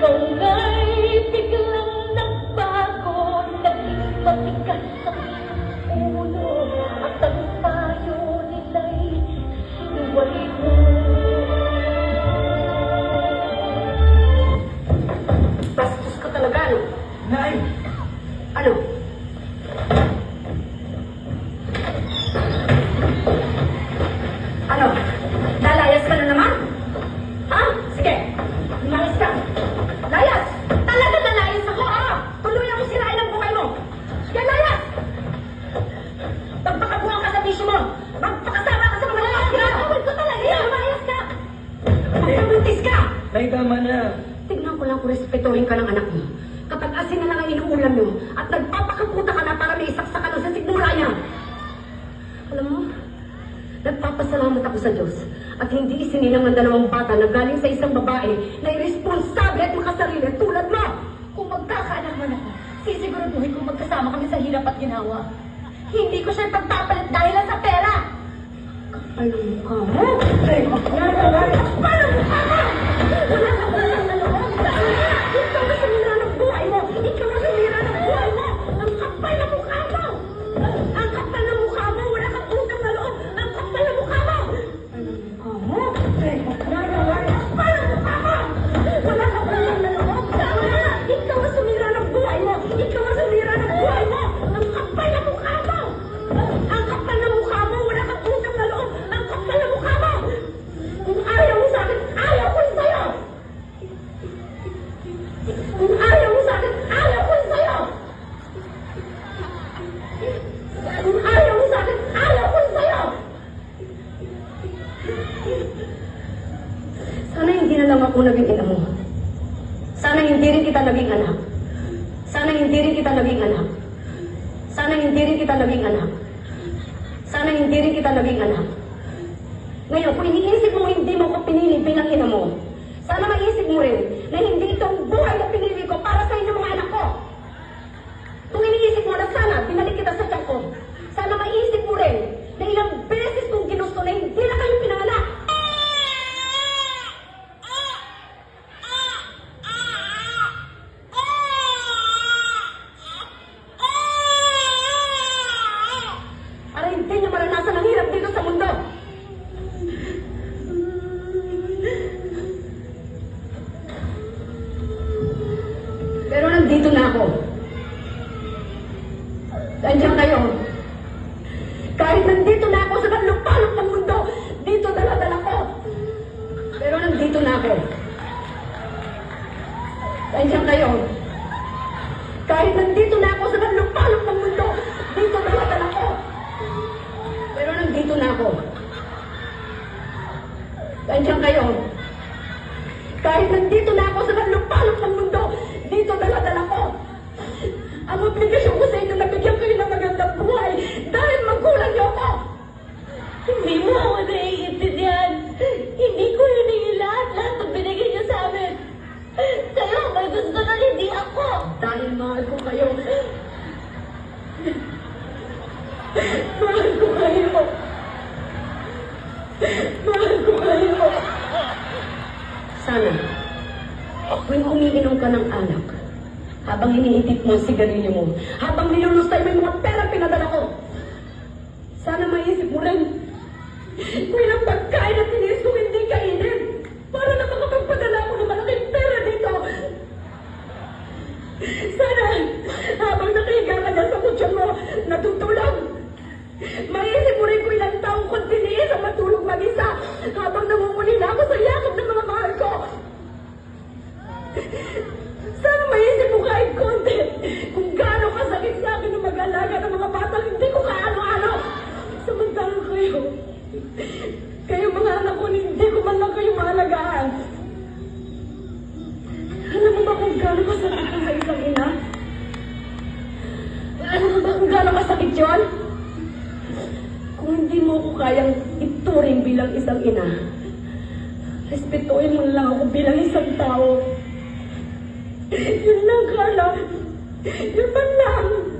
ikaw nga'y biglang nagbago, naging matigas ang ulo, at ang payo nila'y inuway mo. Bastos ka talaga, ano? Nay! Ano? Ano? Lalayas ka na naman? Ha? Sige, lumayas ka. Layas! Talaga lalayas ako, ha? Tuloy ako sirain ang buhay mo. Sige, layas! Magpakabuhan ka sa bisyo mo. Magpakasama ka sa mga lalaki. Awal ko talaga yan. Lumayas ka. Magpabuntis ka. Nay, tama na. Tignan ko lang kung respetuhin ka ng anak mo. Kapag asin na lang ang inuulam mo at nagpapakaputa ka na para may isaksa ka lang sa sigmura niya. Alam mo, nagpapasalamat ako sa Diyos at hindi isinilang ng dalawang bata na galing sa isang babae na irresponsable at makasarili tulad mo. Kung magkakaanak man ako, sisiguraduhin kong magkasama kami sa hirap at ginawa. Hindi ko siya pagpapalit dahil lang sa pera. Alam ka mo? Ay, paano mukha mo? Wala ka walang nalawang dahil. Ikaw na sumira ng buhay mo. Ikaw na sumira ng buhay mo. Ang kapal na mukha mo. Ang kapal na mukha mo. Wala kang utang na loob. Ang kapal na mukha mo. Alam ka mo? Ay, paano mukha mo? Wala ka walang nalawang dahil. Ikaw na sumira ng buhay mo. Ikaw na sumira ng buhay mo. Ang kapal na mukha mo. Ang kapal na mukha mo. Wala kang utang na loob. Ang kapal na mukha mo. Kung ayaw mo sa akin, ayaw ko rin sa'yo. Kung ayaw mo sa akin, ayaw ko rin sa'yo. Kung ayaw mo sa akin, ayaw ko rin sa'yo. Sana hindi na lang ako naging ina mo. Sana hindi rin kita naging anak. Sana hindi rin kita naging anak. Sana hindi rin kita naging anak. Sana hindi rin kita naging anak. Ngayon, kung iniisip mo hindi mo ko pinili bilang ina mo, sana maisip mo rin na hindi itong buhay na pinili ko para sa inyo mga anak ko. Kung iniisip mo na sana binalik kita sa tiyan ko, sana maisip mo rin na ilang beses kong ginusto na hindi na kayo pinanganak. Para hindi niyo maranasan ang hirap dito sa mundo. Pero nandito na ako. Nandiyan kayo. Kahit nandito na ako sa kanlupalop ng mundo, dito dala-dala ko. Pero nandito na ako. Nandiyan kayo. Kahit nandito na ako sa kanlupalop ng mundo, dito dala-dala ko. Pero nandito na ako. Nandiyan kayo. Kahit nandito na ako sa kanlupalop ng mundo, dito dala-dala ko. Ang obligasyon ko sa inyo na bigyan kayo ng magandang buhay dahil magulang niyo ako. Hindi mo ako naiintindihan. Hindi ko hiningi lahat ng binigay niyo sa amin. Kayo, may gusto na hindi ako. Dahil mahal ko kayo. Mahal ko kayo. Mahal ko kayo. Sana, kung umiinom ka ng alak, habang iniintip mo ang sigarilyo mo, habang nilulustay mo yung mga pera pinadala ko, sana maisip mo rin, kung ilang pagkain at tiniis kong hindi kainin, para na makapagpadala ko ng malaking pera dito. Sana, habang nakahiga ka dyan sa kutsyon mo, natutulog, maisip mo rin kung ilang taong kong tiniis ang matulog mag-isa, habang namumuli na ako sa yakap ng mga mahal ko. Sana maisip mo kahit konti kung gaano kasakit sa akin ng mag-alaga ng mga batang hindi ko kaano-ano. Samantalang kayo mga anak ko, hindi ko man lang kayo maalagaan. Alam mo ba kung gaano kasakit ko sa isang ina? Alam mo ba kung gaano kasakit yun? Kung hindi mo ko kayang ituring bilang isang ina, respetuhin mo lang ako bilang isang tao. Yun lang, Carla. Yun man lang.